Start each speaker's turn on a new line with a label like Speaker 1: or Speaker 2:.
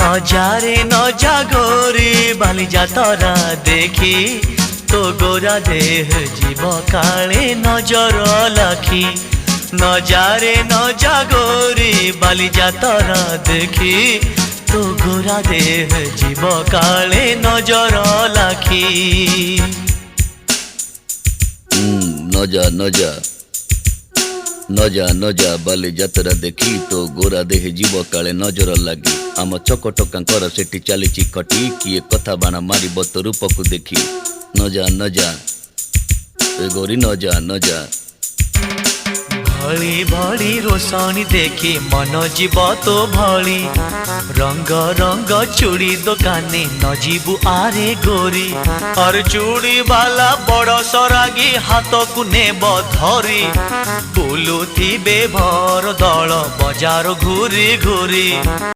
Speaker 1: নজারে নজা গোরি বালি যাতরা দেখি তো গোরা দেহ জীব কালে নজর লাখি নজারে নজা গোরি বালি যাতরা দেখি তো গোরা দেহ জীব কালে নজর লাখি
Speaker 2: নজা নজা নজা নজা বালি যাত্ରା দেখি তো গোরা দেহে জীବ କାଳେ ନଜର ଲାଗି ଆମ ଚକଟକାଙ୍କର ସେଠି ଚାଲିଛି ଖଟି କିଏ କଥା ବାଣ ମାରିବ ତୋ ରୂପକୁ ଦେଖି ନଜା ନଜା ଏ ଗୋରି ନଜା ନଜା
Speaker 1: भली भली रोशनी देखी मन जीव तो भली रंग रंग चूड़ी दुकानी न जीवु आरे गोरी और चूड़ी वाला बड़ सरागी हाथ को नेब धरी बुलुथिबे भर दल बजार घूरी घूरी।